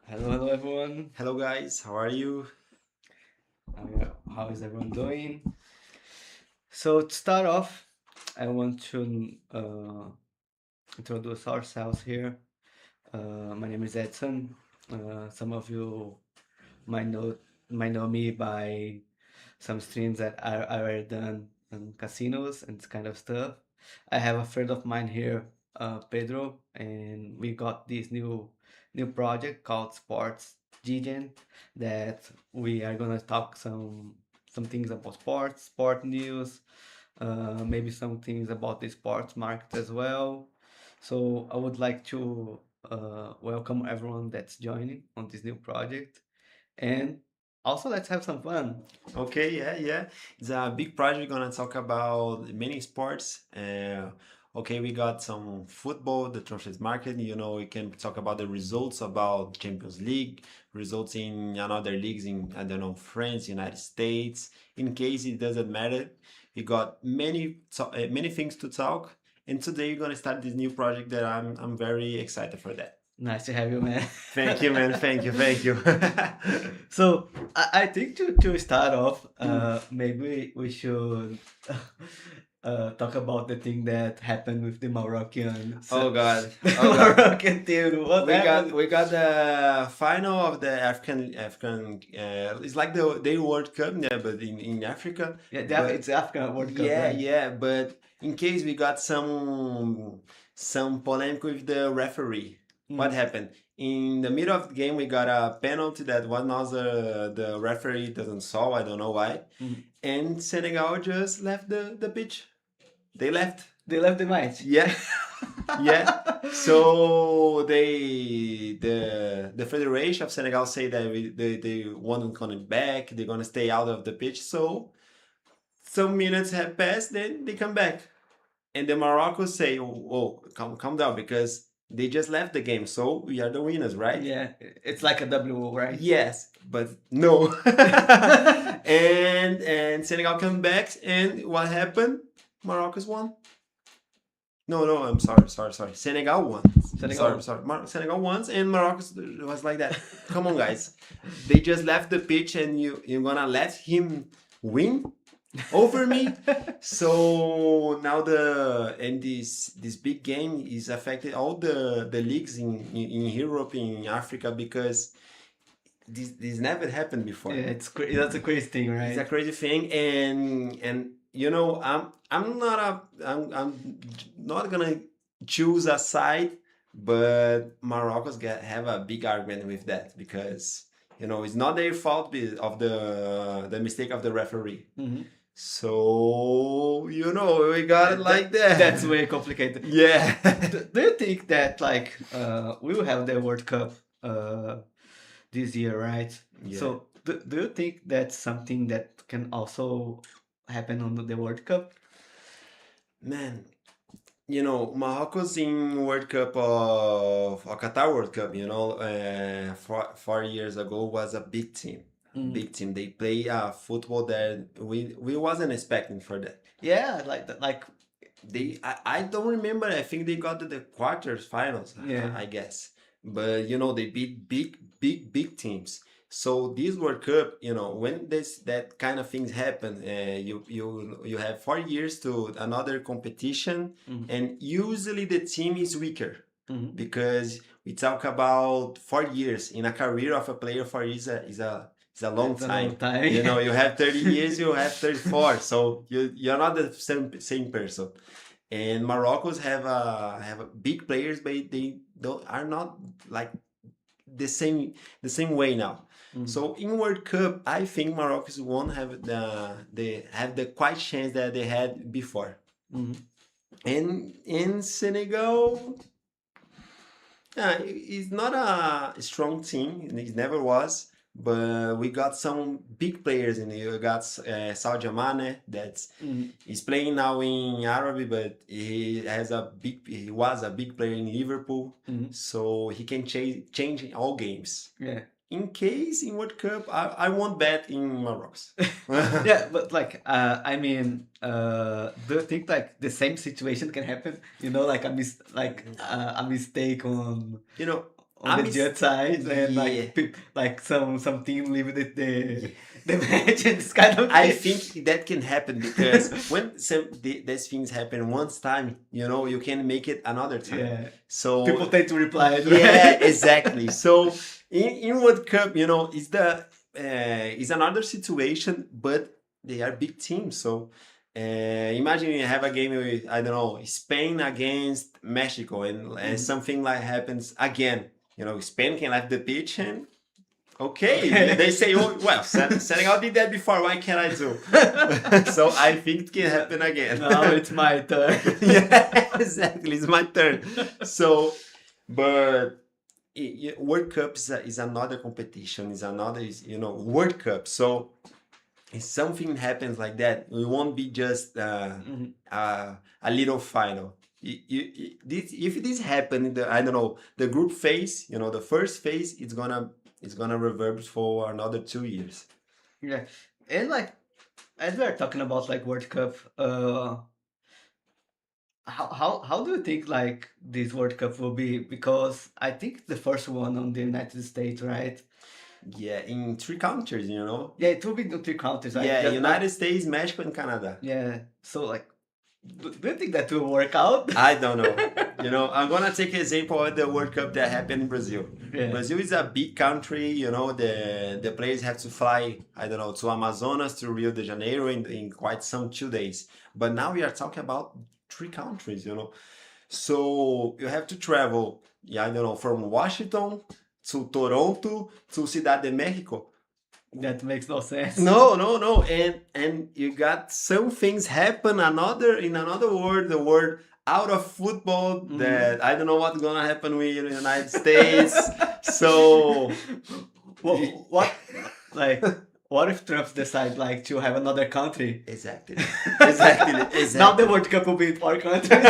Hello everyone. Hello guys, how are you? How is everyone doing? So to start off, I want to introduce ourselves here. My name is Edson. Some of you might know might know me by some streams that I already done on casinos and this kind of stuff. I have a friend of mine here, Pedro, and we got this new project called Sports Degen that we are gonna talk some things about sports, sport news, maybe some things about the sports market as well. So I would like to welcome everyone that's joining on this new project, and also let's have some fun. Okay, yeah. It's a big project. We're gonna talk about many sports. Okay, we got some football, the transfer market. We can talk about the results about Champions League, results in another leagues in I don't know France, United States. In case it doesn't matter, we got many things to talk. And today we're gonna start this new project that I'm very excited for that. Nice to have you, man. Thank you, man. Thank you. So I think to start off, maybe we should talk about the thing that happened with the Moroccan. Oh God. The Oh God. Moroccan team. What happened? We got the final of the African it's like the World Cup, yeah, but in Africa. Yeah, But it's the African World Cup, yeah, right? yeah, but in case we got some polemic with the referee. What happened? In the middle of the game, we got a penalty that one of the referee doesn't saw. I don't know why. And Senegal just left the pitch. They left. They left the match. Yeah. Yeah. So the Federation of Senegal say that they want coming back. They're gonna stay out of the pitch. So some minutes have passed, then they come back, and the Morocco say, "Oh, calm down," because they just left the game. So we are the winners, right? Yeah, it's like a W, right? Yes, but no. And Senegal come back, and what happened? Morocco's won. No, I'm sorry. Senegal won. Senegal. Sorry. Senegal won, and Morocco was like that. Come on, guys. They just left the pitch, and you're gonna let him win over me. So now this big game is affected all the leagues in Europe, in Africa, because this never happened before. Yeah, that's a crazy thing, right? It's a crazy thing, and I'm not gonna choose a side, but Morocco's have a big argument with that, because it's not their fault of the mistake of the referee. So we got it like that. That's way complicated. Yeah. Do you think that we will have the World Cup this year, right? Yeah. So do you think that's something that can also happen on the World Cup? Man, Morocco's in World Cup of Qatar World Cup, 4 years ago was a big team. Big team. They play football that we wasn't expecting for that. Yeah, like I don't remember. I think they got to the quarters finals. Yeah. I guess, but they beat big teams. So this World Cup, when that kind of things happen, you have 4 years to another competition, and usually the team is weaker, because we talk about 4 years in a career of a player. 4 years is a long It's a time. long time. You have 30 years, you have 34, so you're not the same person. And Morocco's have a big players, but they are not like the same way now. So in World Cup, I think Morocco won't have the quite chance that they had before. And in Senegal, it's not a strong team. It never was. But we got some big players in it. We got Sadio Mane that is playing now in Arabi, but he was a big player in Liverpool, so he can change in all games. Yeah. In case in World Cup, I won't bet in Morocco. Yeah, but do you think the same situation can happen? Like a mistake on on the I'm judge side, and yeah. like like some team leave the match and this kind of I thing. think that can happen because when these things happen once time, you can make it another time. Yeah, So people tend to reply it, yeah, right? exactly. So in World Cup, is another situation, but they are big teams. So imagine you have a game with, I don't know, Spain against Mexico, and something like happens again. Spain can left the pitch and okay, they say, oh, well, Senegal did that before. Why can't I do? So I think it can happen again. Now it's my turn. Yeah, exactly. It's my turn. So, but World Cup is another competition. Is another, World Cup. So if something happens like that, it won't be just Mhm. a little final. If this happen in the, I don't know, the group phase, the first phase, it's gonna reverb for another 2 years. Yeah, and like as we are talking about like World Cup, how do you think like this World Cup will be? Because I think the first one on the United States, right? Yeah, in 3 countries. Yeah, it will be the three countries, right? Yeah, Just like United States, Mexico, and Canada. yeah. So like, do you think that will work out? I don't know. I'm gonna take an example of the World Cup that happened in Brazil. Yeah. Brazil is a big country. The players have to fly, I don't know, to Amazonas, to Rio de Janeiro in quite some 2 days. But now we are talking about 3 countries. So you have to travel, yeah, I don't know, from Washington to Toronto to Ciudad de Mexico. That makes no sense. No, no, no, and you got some things happen in another world, the world out of football, that I don't know what's gonna happen with the United States. So What like what if Trump decide like to have another country? exactly, exactly, exactly. Now the World Cup will be in four countries.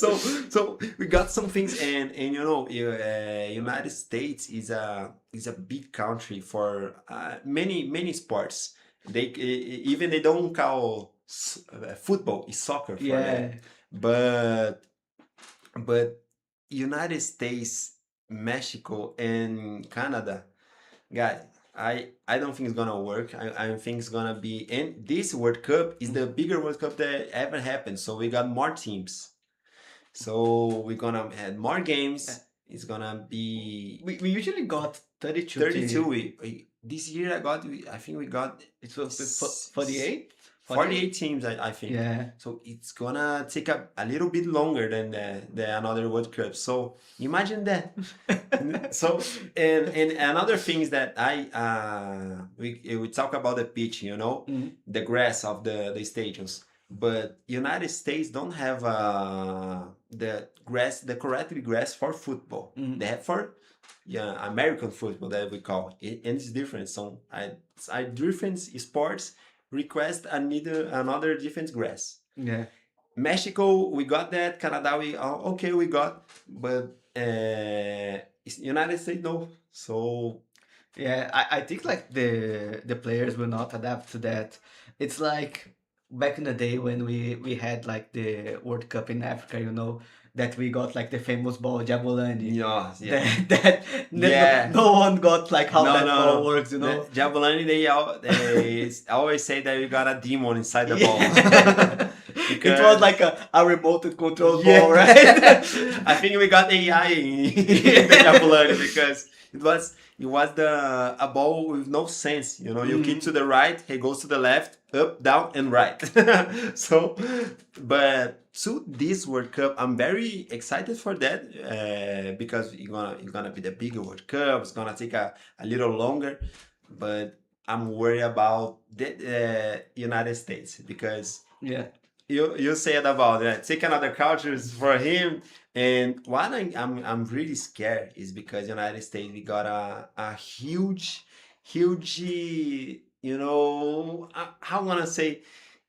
So we got some things, and United States is a big country for many sports. Even they don't call football is soccer for them, Yeah. but United States, Mexico, and Canada, guys. I don't think it's gonna work. I think it's gonna be, and this World Cup is the bigger World Cup that ever happened. So we got more teams. So we're gonna add more games. It's gonna be We usually got 32 32. teams. This year I think we got It was 48? 48 teams. I think. Yeah. So it's gonna take a little bit longer than the another World Cup. So imagine that. So and another things that we talk about the pitch, the grass of the stadiums. But United States don't have the correct grass for football. They have for American football that we call it, and it's different. So I different sports request another different grass. Yeah. Mexico, we got that. Canada, we got, but United States no. So Yeah, I think like the players will not adapt to that. It's like back in the day when we had like the World Cup in Africa, that we got like the famous ball Jabulani. yeah, yeah. That Yeah. no one got like how No, that no, ball no. works, you know. Jabulani, they always say that you got a demon inside the Yeah. ball. It was like a remote control Yeah. ball, right? I think we got AI in the Jabulani because it was a ball with no sense. You kick to the right, he goes to the left, up, down, and right. So, but to this World Cup, I'm very excited for that because it's gonna be the bigger World Cup. It's gonna take a little longer, but I'm worried about the United States because Yeah. you said about that. Take another cultures for him. And what I'm really scared is because United States, we got a huge, how I'm gonna say,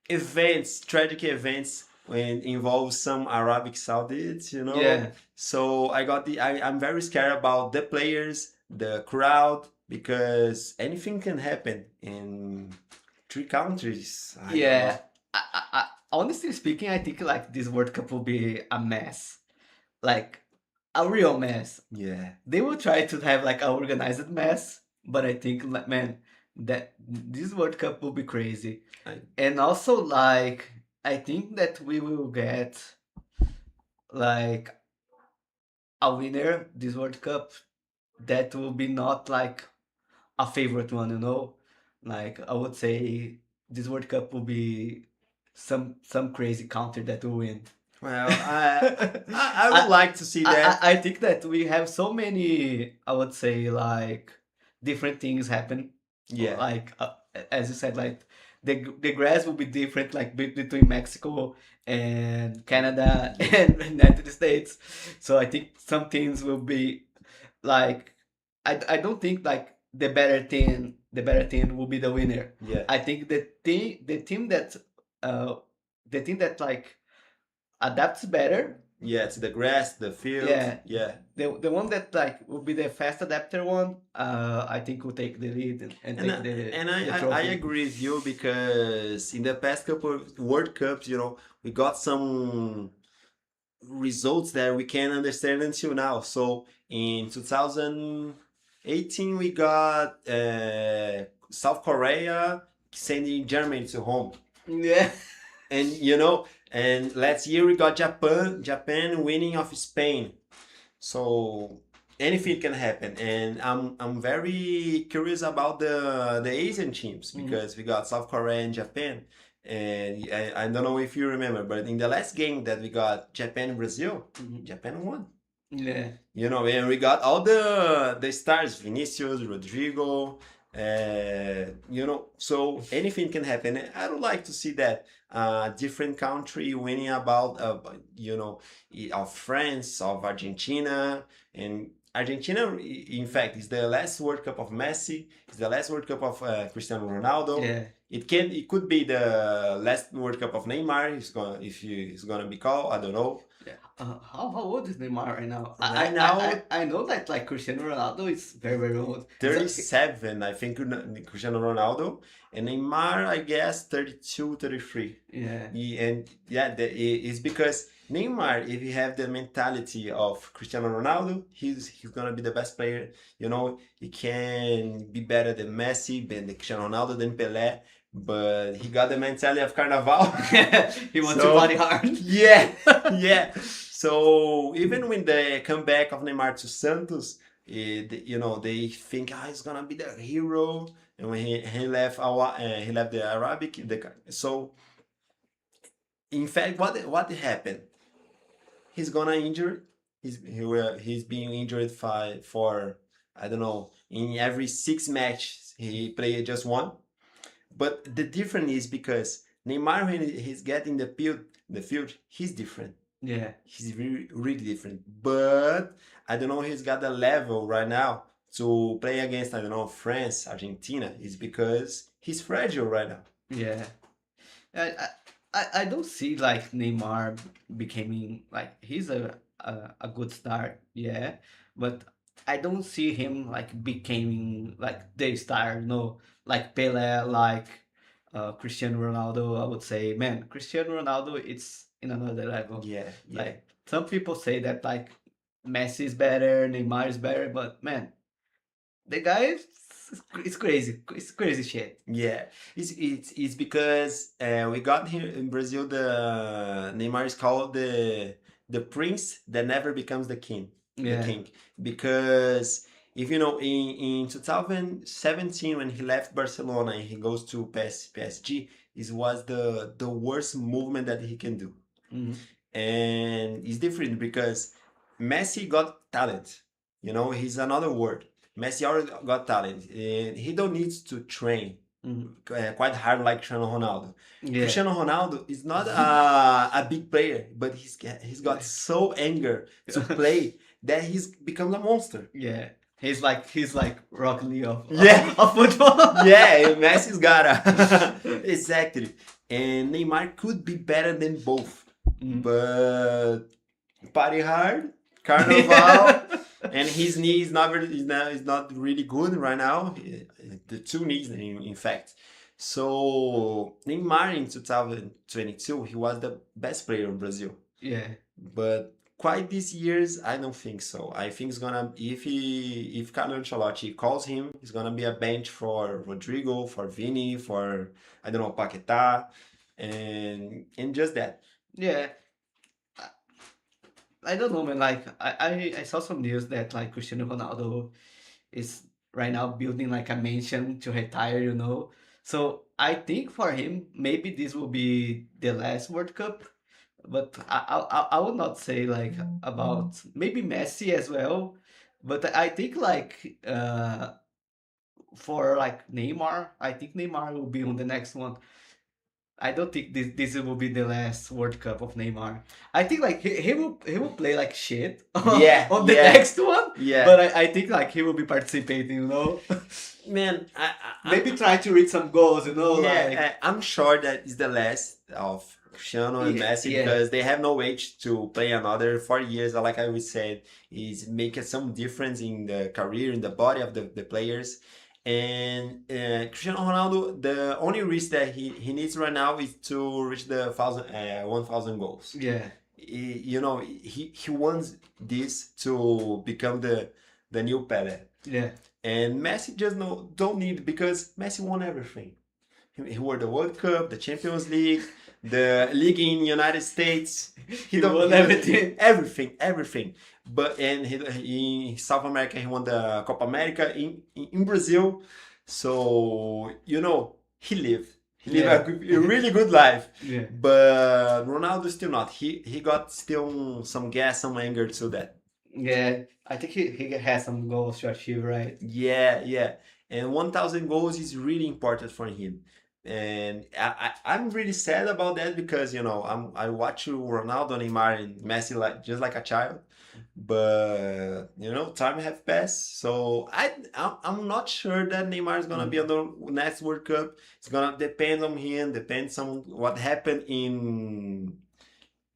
events, tragic events when involves some Arabic Saudis. Yeah. So I'm very scared about the players, the crowd, because anything can happen in 3 countries. I don't Yeah. know. Honestly speaking, I think like this World Cup will be a mess. Like a real mess. Yeah. They will try to have like an organized mess, but I think like man, that this World Cup will be crazy. I, And also like I think that we will get like a winner this World Cup that will be not like a favorite one, you know? Like I would say this World Cup will be some crazy country that will win. well, I would I, like to see that. I think that we have so many, I would say, like different things happen. Yeah. Like as you said, like the grass will be different, like between Mexico and Canada Yeah. and United States. So I think some teams will be like I don't think like the better team will be the winner. Yeah. I think uh the team that like adapts better. Yeah, it's the grass, the field. Yeah, Yeah. the one that like will be the fast adapter one. I think will take the lead and And take and the I trophy. agree with you because in the past couple of World Cups, we got some results that we can't understand until now. So in 2018, we got South Korea sending Germany to home. Yeah. And and last year we got Japan winning of Spain. So anything can happen, and I'm very curious about the Asian teams because we got South Korea and Japan. And I don't know if you remember, but in the last game that we got Japan and Brazil, Japan won. Yeah. And we got all the stars, Vinicius, Rodrigo, so anything can happen. I would like to see that different country winning about, of France, of Argentina, and Argentina, in fact, is the last World Cup of Messi, is the last World Cup of Cristiano Ronaldo. Yeah. It could be the last World Cup of Neymar. He's gonna be called. I don't know. Yeah. How old is Neymar right now? Right now, I know that like Cristiano Ronaldo is very very old. 37, I think, Cristiano Ronaldo, and Neymar, I guess 32, 33. Yeah. And yeah, it's because Neymar, if you have the mentality of Cristiano Ronaldo, he's gonna be the best player. He can be better than Messi, than the Cristiano Ronaldo, than Pelé, but he got the mentality of Carnaval. He wants to party hard. Yeah, yeah. So even with the comeback of Neymar to Santos, they think he's gonna be the hero. And when he left he left the Arabic. So in fact, what happened? He's gonna injure. He's being injured for I don't know. In every 6 matches, he played just one. But the difference is because Neymar, when he's getting the field, he's different. Yeah. He's really, really different. But I don't know if he's got the level right now to play against, I don't know, France, Argentina. It's because he's fragile right now. Yeah. I don't see like Neymar becoming like he's a good star, yeah, but I don't see him like becoming like the star, like Pele, like Cristiano Ronaldo. I would say, man, Cristiano Ronaldo, it's in another level. Yeah, yeah. Like some people say that like Messi is better, Neymar is better, but man, the guy it's crazy. It's crazy shit. Yeah, it's because we got here in Brazil. The Neymar is called the prince that never becomes the king. Yeah. The king, because if you know in 2017 when he left Barcelona and he goes to PSG, it was the worst movement that he can do. And it's different because Messi got talent. He's another word. Messi already got talent, and he don't need to train quite hard like Cristiano Ronaldo. Yeah. Cristiano Ronaldo is not a big player, but he's got so anger to play that he's become a monster. Yeah. He's like Rock Lee of football. Yeah, Messi's got exactly. And Neymar could be better than both, but party hard, Carnival. And his knee is not really good right now. The two knees, in fact. So Neymar in 2022, he was the best player in Brazil. Yeah. But quite these years, I don't think so. I think it's gonna if Carlo Ancelotti calls him, it's gonna be a bench for Rodrigo, for Vini, for I don't know Paquetá, and just that. Yeah, I, I don't know, man. Like I saw some news that like Cristiano Ronaldo is right now building like a mansion to retire, you know. So I think for him, maybe this will be the last World Cup. But I would not say like about maybe Messi as well. But I think like for like Neymar, I think Neymar will be on the next one. I don't think this will be the last World Cup of Neymar. I think like he will play like shit Yeah, on the yeah, next one, yeah. but I think like he will be participating, you know. Man, Maybe try to reach some goals, you know, like yeah, I'm sure that is the last of Cristiano and yeah, Messi yeah, because they have no age to play another 4 years. Like I always said, is making some difference in the career, in the body of the players. And Cristiano Ronaldo, the only risk that he needs right now is to reach the 1,000 goals. yeah, You know, he wants this to become the new Pele. yeah, And Messi just don't need because Messi won everything. He won the World Cup, the Champions League, the league in United States. he won everything. Everything. But and in South America he won the Copa America in Brazil. So you know he lived. He lived Yeah. a really good life. Yeah, But Ronaldo still not. He got still some gas, some anger to that. yeah. I think he has some goals to achieve, right? Yeah. And 1,000 goals is really important for him. And I'm really sad about that because you know I watch Ronaldo, Neymar, and Messi like just like a child, but you know time have passed. So I'm not sure that Neymar is gonna be on the next World Cup. It's gonna depend on him. Depends on what happened in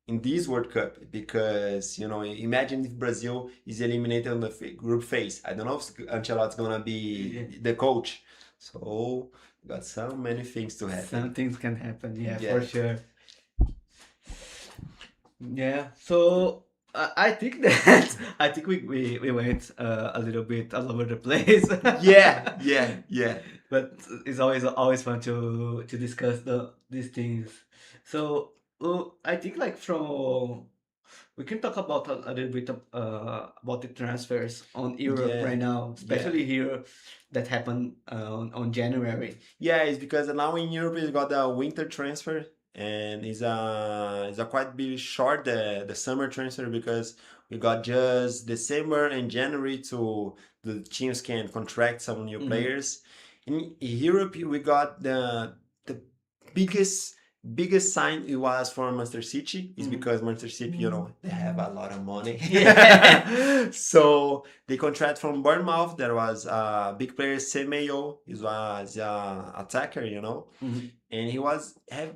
this World Cup because you know imagine if Brazil is eliminated on the group phase. I don't know if Ancelotti's gonna be the coach, so got so many things to happen. Some things can happen, yeah, Yeah. for sure. Yeah, so I think that I think we went a little bit all over the place. Yeah. But it's always fun to discuss these things. So I think like from we can talk about a little bit about the transfers on Europe Yeah. right now, Yeah. especially here that happened on January. Yeah, it's because now in Europe we got the winter transfer and it's a quite bit short the summer transfer because we got just December and January to the teams can contract some new players. In Europe we got the biggest sign it was for Manchester City is because Manchester City, you know, they have a lot of money. Yeah. So they contract from Bournemouth. There was a big player, Semeyo. He was a attacker, you know, and he was have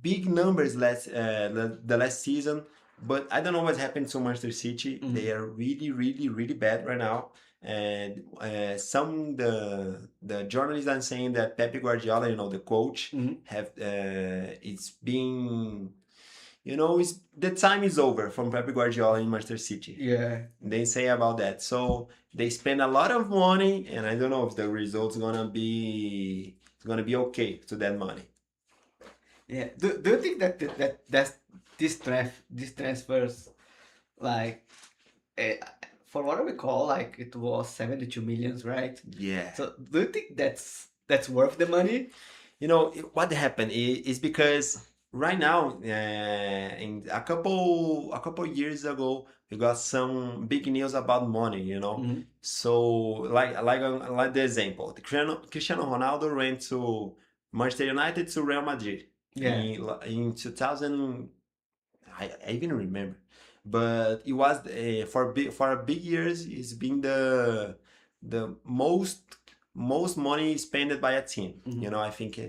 big numbers the last season. But I don't know what happened to Manchester City. They are really bad right now. And some the journalists are saying that Pep Guardiola, you know, the coach, have it's been, you know, it's the time is over from Pep Guardiola in Manchester City. Yeah. They say about that. So they spend a lot of money, and I don't know if the results gonna be okay to that money. Yeah. Do you think that's these transfers like for what I recall like it was 72 millions, right? Yeah. So do you think that's worth the money? You know what happened is because right now, in a couple years ago, we got some big news about money. You know, so like the example, Cristiano Ronaldo went to Manchester United to Real Madrid. Yeah. In 2000, I even remember, but it was for a big years. It's been the most money spent by a team. You know, I think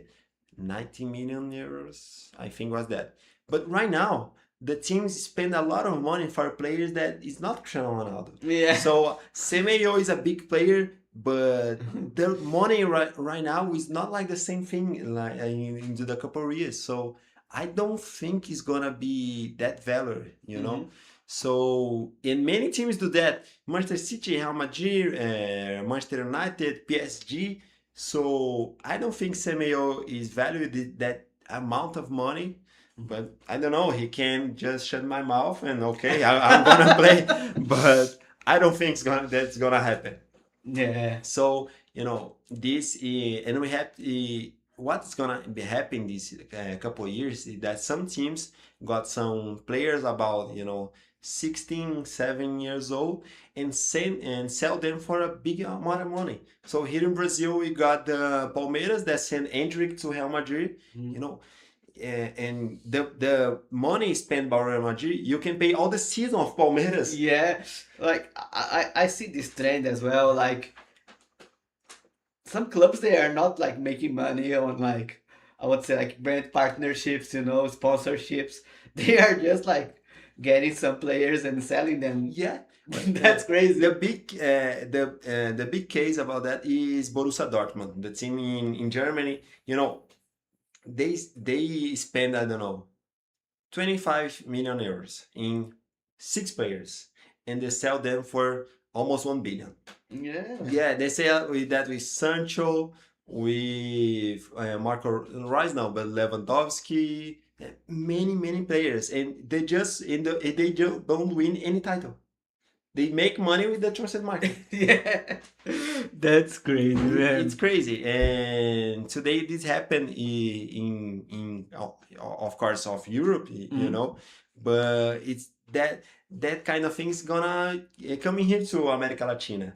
90 million euros. I think was that. But right now, the teams spend a lot of money for players that is not Cristiano Ronaldo. Yeah. So Semedo is a big player, but the money right now is not like the same thing like in the couple of years. So I don't think it's gonna be that value, you know. So, and many teams do that. Manchester City, Real Madrid, Manchester United, PSG. So I don't think Semedo is valued that amount of money. But I don't know. He can just shut my mouth and okay, I'm gonna play. But I don't think that's gonna happen. Yeah. So this and we have what's gonna be happening this couple of years is that some teams got some players about 16 7 years old and sell them for a big amount of money. So here in Brazil we got the Palmeiras that sent Endrick to Real Madrid. Mhm. And the money spent by Real Madrid, you can pay all the season of Palmeiras. Yeah, like I see this trend as well. Like some clubs, they are not like making money on like, I would say, like brand partnerships, sponsorships. They are just like getting some players and selling them. Yeah, That's crazy. the big case about that is Borussia Dortmund, the team in Germany. They spend, I don't know, 25 million euros in 6 players, and they sell them for almost 1 billion. Yeah. Yeah, they sell with Sancho, with Marco Reus now, but Lewandowski, many players, and they just don't win any title. They make money with the transfer market. Yeah. That's crazy, man. It's crazy, and today this happened in of course of Europe, but it's that kind of thing is gonna coming here to America Latina,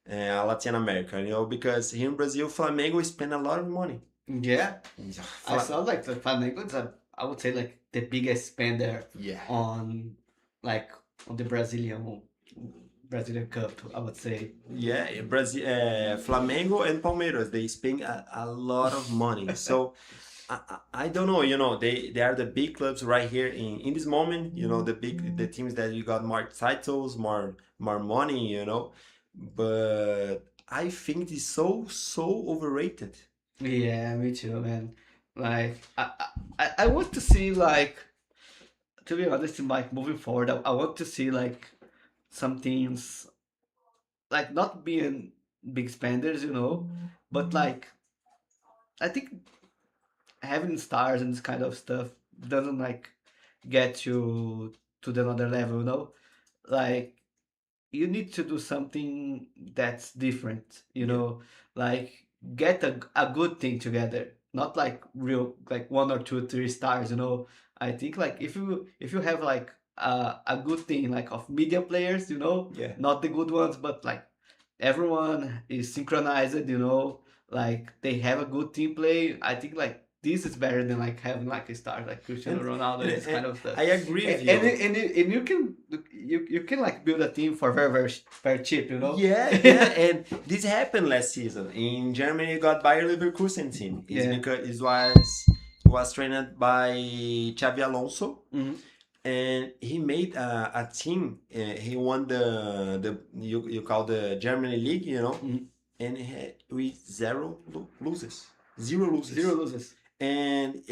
Latin America, because here in Brazil, Flamengo spend a lot of money. Yeah. I Fla- saw like the Flamengo is I would say like the biggest spender yeah. on the Brazilian Cup, I would say. Yeah, Brazil, Flamengo and Palmeiras, they spend a lot of money. So I don't know, they are the big clubs right here in this moment, the teams that you got more titles, more money, but I think it's so overrated. Yeah, me too, man. Like I want to see like, to be honest, like moving forward, I want to see like some teams like not being big spenders, but like I think having stars and this kind of stuff doesn't like get you to the another level, Like you need to do something that's different, like get a good thing together, not like real like one or two, 3 stars, I think like if you have like a good thing like of media players, Yeah. not the good ones, but like everyone is synchronized, like they have a good team play. I think like this is better than like having like a star like Cristiano And, Ronaldo and this kind of stuff. I agree with And, you. and you can like build a team for very cheap, Yeah, and this happened last season in Germany. You got Bayer Leverkusen team. It's Yeah. because it was trained by Xavi Alonso, Mhm. and he made a team. He won the you call the Germany league, Mhm. and he had with losses, zero losses, Zero loses. and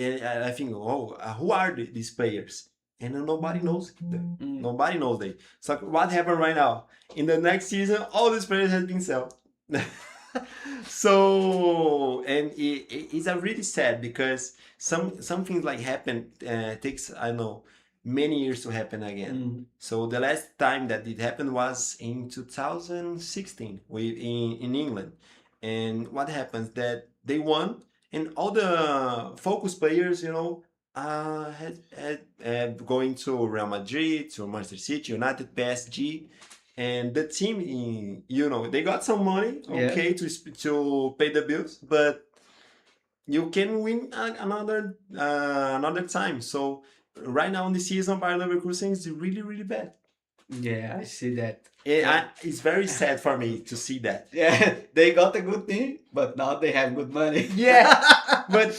I think, oh, who are these players? And nobody knows them. Mm. Nobody knows them. So what happened right now? In the next season, all these players have been sold. So, and it's a really sad because some things like happen takes, I know, many years to happen again. Mm. So the last time that it happened was in 2016 in England. And what happens that they won, and all the focus players, had going to Real Madrid, to Manchester City, United, PSG, and the team, they got some money, Yeah. okay, to pay the bills, but you can win another time. So right now in the season, Bayer Leverkusen is really bad. Yeah, I see that. It's very sad for me to see that. Yeah, they got a good thing, but now they have good money. Yeah, but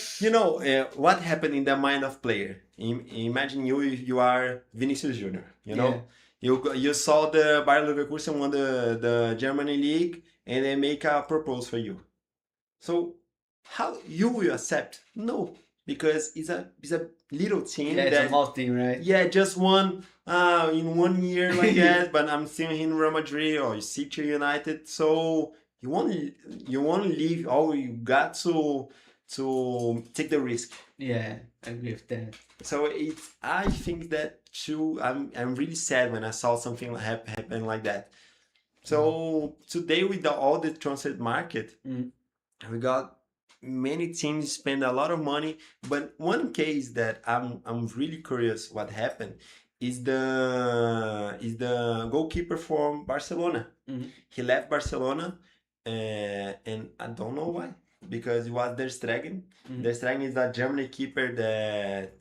what happened in the mind of player? Imagine you are Vinicius Junior. Yeah. You saw the Bayer Leverkusen won the Germany league, and they make a proposal for you. So how you will accept? No, because it's a little team Yeah, it's a that small team, right? yeah, just won in 1 year like that, but I'm still in Real Madrid or City United. So you want to leave all you got to take the risk. Yeah, I agree with that. So I think that too. I'm really sad when I saw something happen like that. So today with all the transfer market, Mm. we got many teams spend a lot of money. But one case that I'm really curious what happened is the goalkeeper from Barcelona. Mhm. He left Barcelona, and I don't know why, because it was Der Stegen. Mhm. Der Stegen is a German keeper that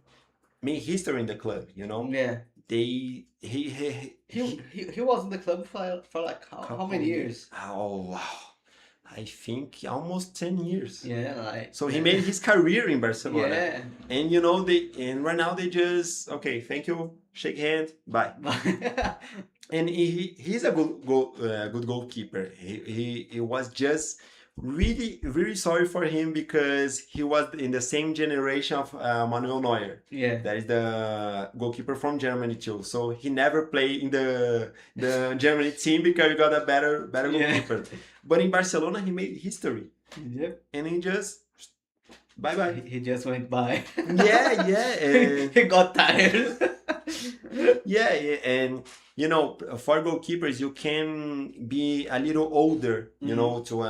made history in the club. Yeah. They He was in the club for like how many years? Oh wow. I think almost 10 years. Yeah, like So he made his career in Barcelona. yeah. And right now they just okay, thank you, shake hand, bye. And he's a good goalkeeper. He was just really sorry for him because he was in the same generation of Manuel Neuer. Yeah. That is the goalkeeper from Germany too. So he never played in the Germany team because he got a better Yeah. goalkeeper. But in Barcelona he made history. Yep. And he just bye bye. He just went by. Yeah. He got tired. Yeah, and for goalkeepers, you can be a little older, to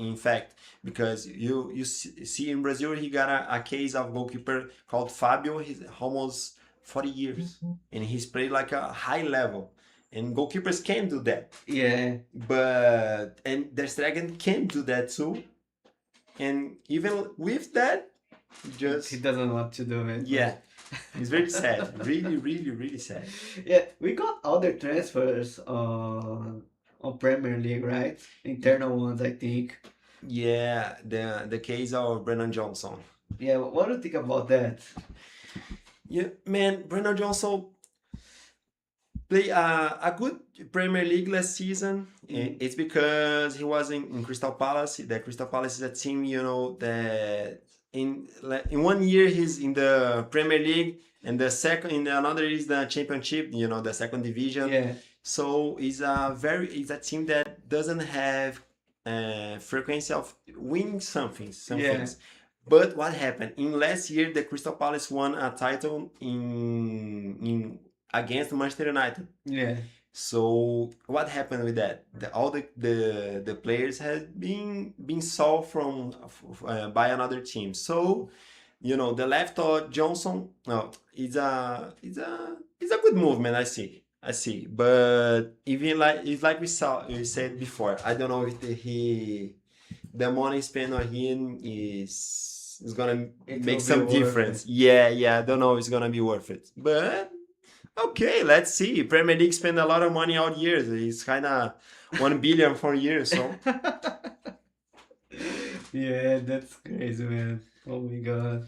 in fact, because you see in Brazil, he got a case of goalkeeper called Fabio. He's almost 40 years, and he's played like a high level. And goalkeepers can do that. Yeah. And Der Stegen can do that too. And even with that, he doesn't want to do it. Yeah. It's very sad. Really sad. Yeah, we got other transfers on Premier League, right? Internal ones, I think. Yeah, the case of Brennan Johnson. Yeah, what do you think about that? Yeah, man, Brennan Johnson played a good Premier League last season. It's because he was in Crystal Palace. The Crystal Palace is a team, that in 1 year he's in the Premier League, and in another is the Championship, the second division. Yeah. So it's a team that doesn't have frequency of winning some things. But what happened in last year? The Crystal Palace won a title in against Manchester United. Yeah. So what happened with that? All the players had been sold from by another team. So the left of Johnson, no, it's a good movement. I see. But even it's like we said before. I don't know if the money spent on him is gonna make some difference. Yeah. I don't know if it's gonna be worth it, but. Okay, let's see. Premier League spend a lot of money all years. It's kind of 1 billion for a year, so. Yeah, that's crazy, man. Oh my god.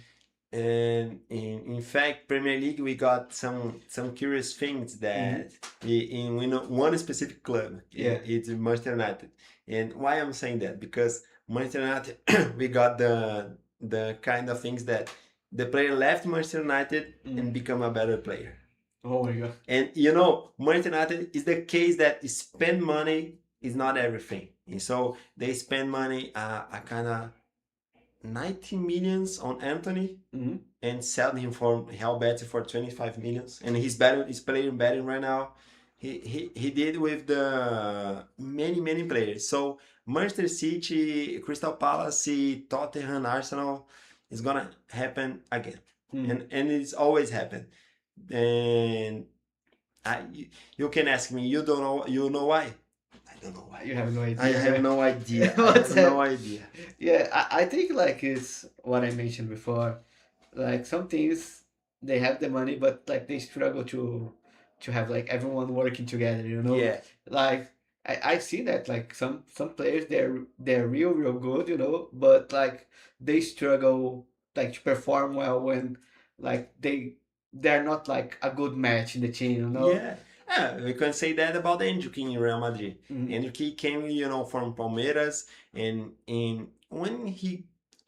And in fact, Premier League, we got some curious things that in one specific club. Yeah. It's Manchester United. And why I'm saying that? Because Manchester United, we got the kind of things that the player left Manchester United and become a better player. Oh my god. And Manchester United is the case that spend money is not everything. And so they spend money, a kind of 90 millions on Anthony and sell him for Real Betis for 25 millions. And he's playing better right now. He did with the many players. So Manchester City, Crystal Palace, Tottenham, Arsenal is gonna happen again. And it's always happened. And you can ask me, you don't know, why? I don't know why. You have no idea. I have no idea. I have no idea. Yeah, I think like it's what I mentioned before. Like some teams they have the money, but like they struggle to have like everyone working together. Yeah. Like I see that like some players they're real good, but like they struggle like to perform well when like they're not like a good match in the team. Yeah, we can say that about Endrick in Real Madrid. Endrick came, from Palmeiras, and when he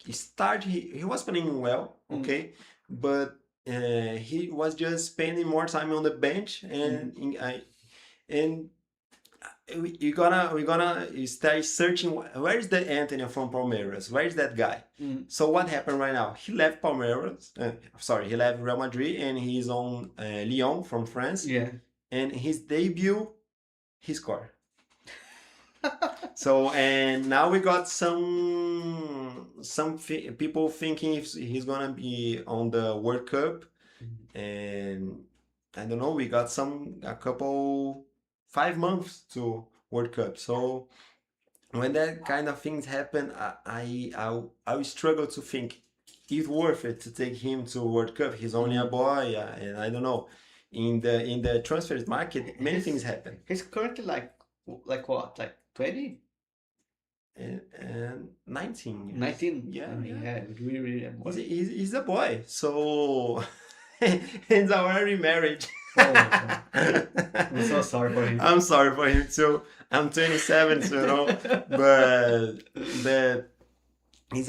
started, he was playing well, okay, but he was just spending more time on the bench, and and we're gonna start searching where's the Anthony from Palmeiras, where's that guy. So what happened right now? He left Palmeiras, sorry, he left Real Madrid, and he's on Lyon from France. Yeah. And his debut, he scored. So, and now we got some people thinking if he's gonna be on the World Cup, and I don't know. We got a couple 5 months to World Cup. So when that kind of things happen, I struggle to think it's worth it to take him to World Cup. He's only a boy, and I don't know. In the transfers market, many things happen. He's currently like what? Like 20? And 19 years. 19? Yeah, Yeah, really a boy. He's a boy, so he's already married. Oh, I'm so sorry for him. I'm sorry for him too. I'm 27, so but it's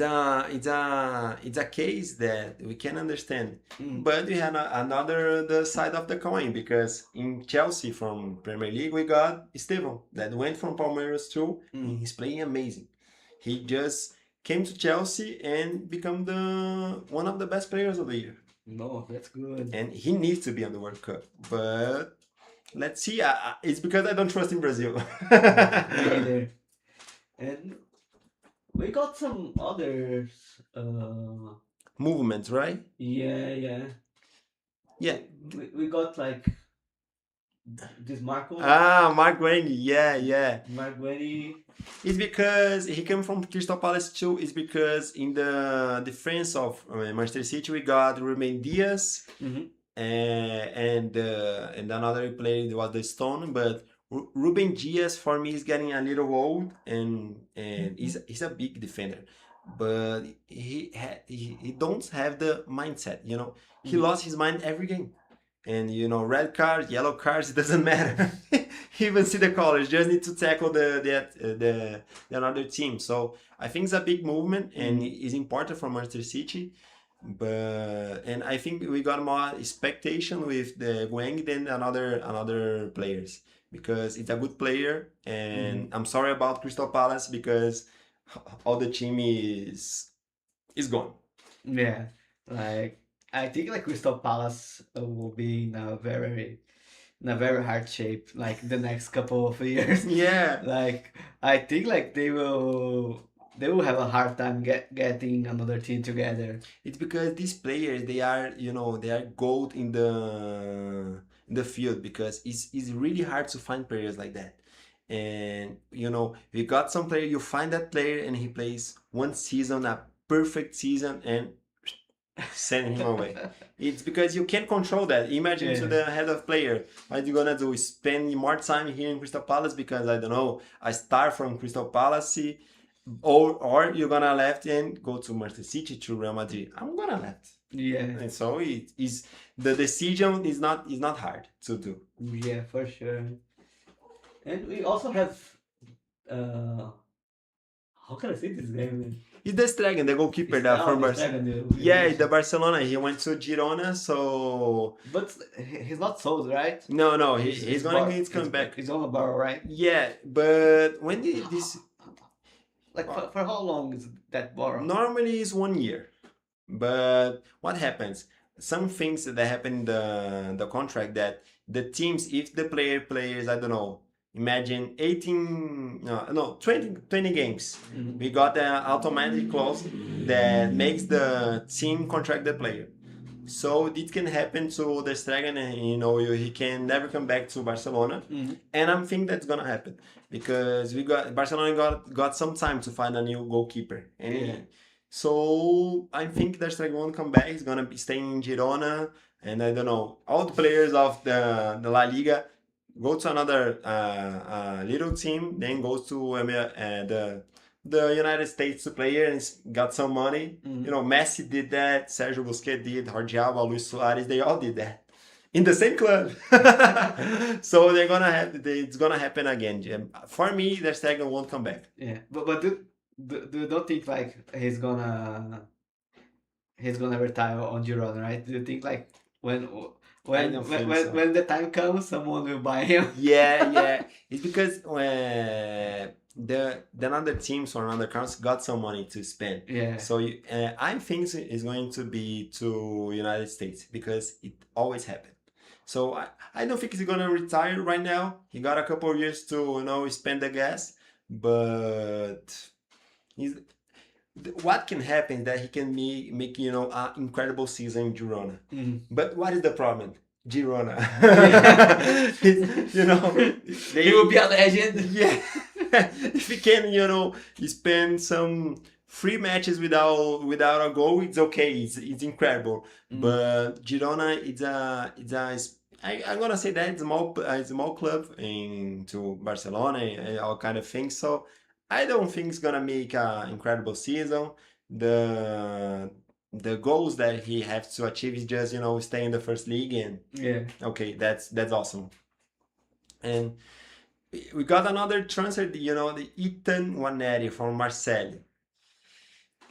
a case that we can understand. But we had another the side of the coin, because in Chelsea from Premier League we got Esteban that went from Palmeiras too, and he's playing amazing. He just came to Chelsea and become one of the best players of the year. No, that's good. And he needs to be on the World Cup, but let's see. It's because I don't trust in Brazil. Me either. And we got some others. Movements, right? Yeah. We got like this Marco. Mark Wayne. Yeah. Mark Wayne. It's because he came from Crystal Palace too. It's because in the defense of Manchester City we got Ruben Diaz, and another player was the Stone, but Ruben Diaz for me is getting a little old, and he's a big defender, but he don't have the mindset. He lost his mind every game. And red cards, yellow cards, it doesn't matter. He even see the colors, just need to tackle the another team. So I think it's a big movement, and it's important for Manchester City. And I think we got more expectation with the Guang than another players, because it's a good player. And I'm sorry about Crystal Palace, because all the team is gone. Yeah, like I think like Crystal Palace will be in a very hard shape like the next couple of years. Yeah. Like I think like they will have a hard time getting another team together. It's because these players, they are gold in the field, because it's really hard to find players like that. And we got some player, you find that player and he plays one season, a perfect season, and send him away. It's because you can't control that. Imagine to the head of player, what you gonna do? Spend more time here in Crystal Palace because, I don't know, I start from Crystal Palace, or you're gonna left and go to Manchester City, to Real Madrid. I'm gonna left. Yeah. And so it is, the decision is not hard to do. Yeah, for sure. And we also have how can I say this game? It's the Stegen, the goalkeeper from Barcelona. Yeah, the Barcelona. He went to Girona, so. But he's not sold, right? No, he's gonna come back. He's on a borrow, right? Yeah, but when did this? Like for how long is that borrow? Normally it's 1 year, but what happens? Some things that happen in the contract, that the teams, if the player plays, I don't know, imagine 20 games. We got the automatic clause that makes the team contract the player. So it can happen to the Stegen, and he can never come back to Barcelona. And I'm thinking that's gonna happen, because Barcelona got some time to find a new goalkeeper. And so I think that Stegen won't come back. He's gonna be staying in Girona, and I don't know, all the players of the La Liga go to another little team, then goes to the United States to play and got some money. Messi did that, Sergio Busquets did, Jorge Alba, Luis Suarez, they all did that in the same club. So it's gonna happen again. For me, the Stegen won't come back. Yeah, but do you don't think like he's gonna he's gonna retire on Girona, right? Do you think like when I don't think so. when the time comes, someone will buy him? Yeah. It's because the other teams or other countries got some money to spend. Yeah. So I think it's going to be to United States because it always happens. So I don't think he's gonna retire right now. He got a couple of years to spend the gas, but he's what can happen is that he can make an incredible season in Girona. But what is the problem? Girona. you know, He will be a legend. yeah. If he can, spend some three matches without a goal, it's okay. It's incredible. But Girona, I'm gonna say that it's a small club into Barcelona and all kind of things. So I don't think it's gonna make an incredible season. The the goals that he has to achieve is just stay in the first league and Yeah. okay, that's awesome. And we got another transfer, the Ethan Waneri from Marseille.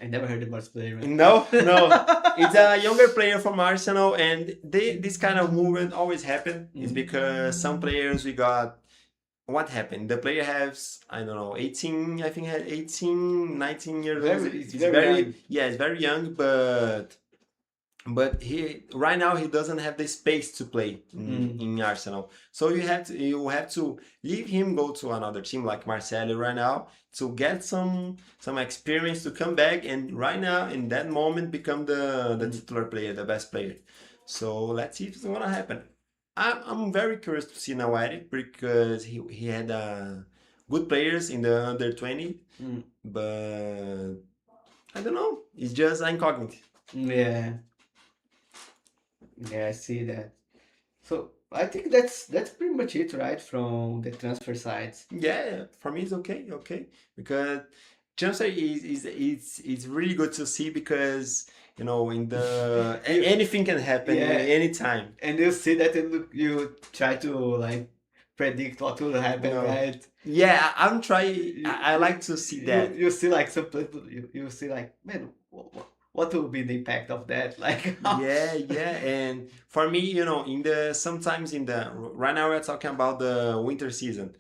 I never heard about this player. Right? No. It's a younger player from Arsenal, and this kind of movement always happen. It's because some players we got. What happened? The player has, I don't know, 18, I think had 18, 19 years old. It's very young. Yeah, it's very young, but he right now he doesn't have the space to play in Arsenal. So you have to leave him, go to another team like Marseille right now to get some experience to come back, and right now in that moment become the titular player, the best player. So let's see if it's gonna happen. I'm very curious to see Nawari because he had good players in the under 20, but I don't know. It's just incognito. Yeah. Yeah, I see that. So I think that's pretty much it, right, from the transfer sides. Yeah, for me it's okay, because transfer is really good to see because in the anything can happen anytime. And you see that and you try to like predict what will happen, right? Yeah, I'm trying. I like to see that. You see like some people, you see like, man, what will be the impact of that? Like, yeah, and for me, sometimes right now we're talking about the winter season,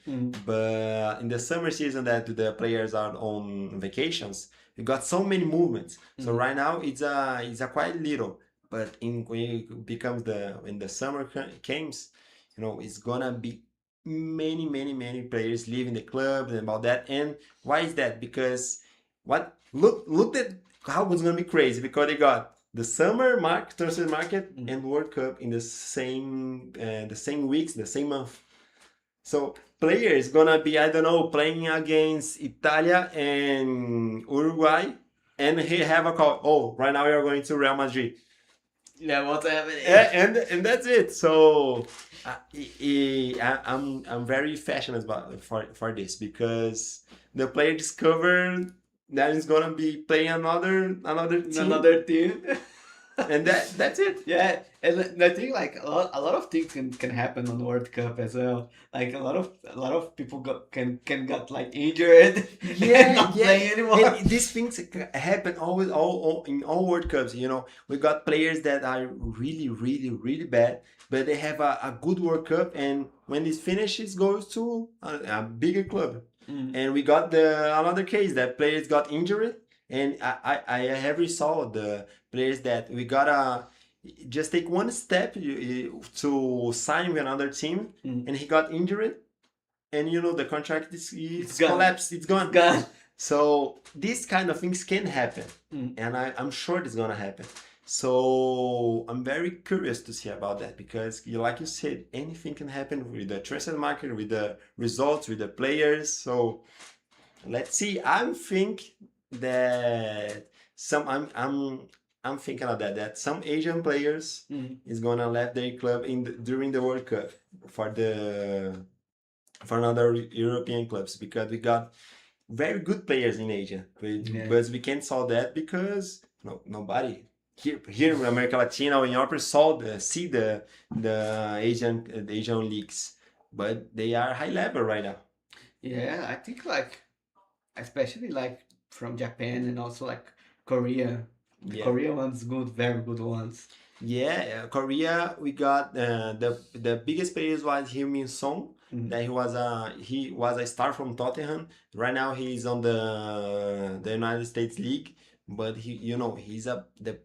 but in the summer season that the players are on vacations, you got so many movements. So right now it's a quite little, but when it becomes when the summer comes, it's gonna be many players leaving the club and about that. And why is that? Because look at how it's gonna be crazy because they got the transfer market and World Cup in the same weeks, the same month. So players gonna be, I don't know, playing against Italia and Uruguay, and he have a call. Oh, right now we are going to Real Madrid. Yeah, what's happening? And that's it. So I'm very passionate for this because the player discovered that is gonna be playing another team. And that's it. Yeah, and I think like a lot of things can happen on the World Cup as well. Like a lot of people can get like injured and not play anymore. And these things happen always all in all World Cups. We got players that are really bad, but they have a good World Cup, and when this finishes, goes to a bigger club. And we got another case that players got injured, and I have saw the players that we gotta just take one step to sign with another team, and he got injured, and the contract is collapsed, it's gone. So these kind of things can happen, and I'm sure it's gonna happen. So I'm very curious to see about that because, like you said, anything can happen with the transfer market, with the results, with the players. So let's see. I'm think that I'm thinking of that some Asian players is gonna left their club during the World Cup for another European clubs because we got very good players in Asia, but we can't solve that because nobody here in America Latina or in Europe see the Asian leagues, but they are high level right now. Yeah, I think like especially like from Japan and also like Korea. The Yeah. Korean ones good, very good ones. Yeah, Korea, we got the biggest players was Heung-min Song. Mhm. That he was a star from Tottenham. Right now he's on the United States League, but he's the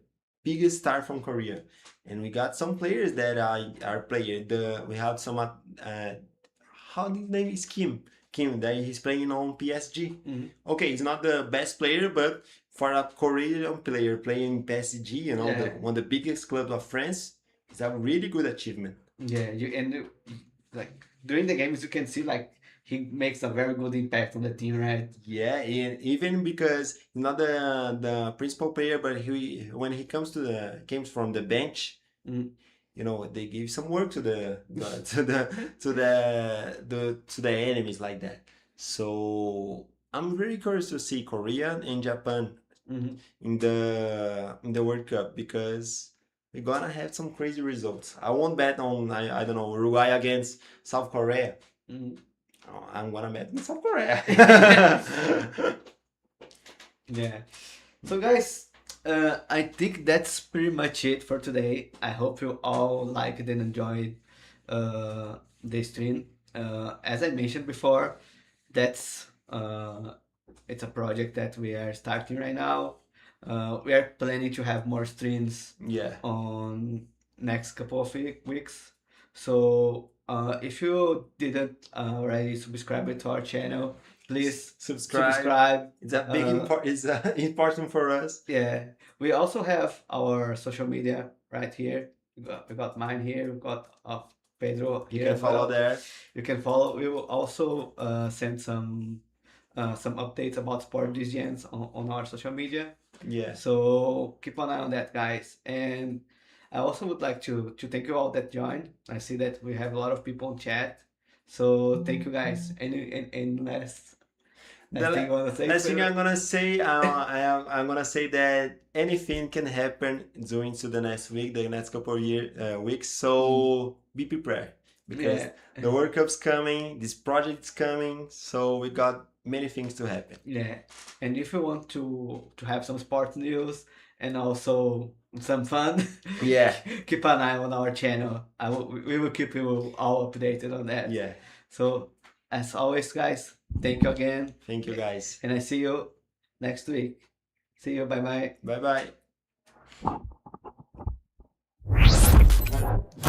biggest star from Korea. And we got some players that are player. We have some how his name is Kim that he's playing on PSG. Mhm. Okay, he's not the best player, but for a Korean player playing PSG, Yeah. one of the biggest clubs of France, it's a really good achievement. Yeah, like during the games you can see like he makes a very good impact on the team, right? Yeah, and even because he's not the principal player, but when he comes from the bench, Mm. they give some work to the enemies like that. So I'm very curious to see Korea and Japan Mhm. in the World Cup because we're gonna have some crazy results. I won't bet on I don't know Uruguay against South Korea. Mhm. Oh, I'm gonna bet on South Korea. Yeah. So guys, I think that's pretty much it for today. I hope you all liked and enjoyed the stream. As I mentioned before, that's it's a project that we are starting right now. We are planning to have more streams Yeah. on next couple of weeks. So if you didn't already subscribe to our channel, please subscribe. It's a big it's important for us. Yeah, we also have our social media right here. We got mine here. We got Pedro You here can as follow well. there. You can follow. We will also send some updates about sport DGNs on our social media. Yeah. So keep an eye on that, guys. And I also would like to thank you all that joined. I see that we have a lot of people in chat. So thank you, guys. And last thing you want to say? Last thing Pedro? I'm gonna say, I'm gonna say that anything can happen during to the next week, the next couple of weeks. So be prepared because Yeah. the World Cup's coming, this project's coming, so we got many things to happen. Yeah, and if you want to have some sports news and also some fun, Yeah. keep an eye on our channel. We will keep you all updated on that. Yeah. So as always, guys, thank you again, Thank you, guys. and I see you next week. See you. Bye bye. Bye bye.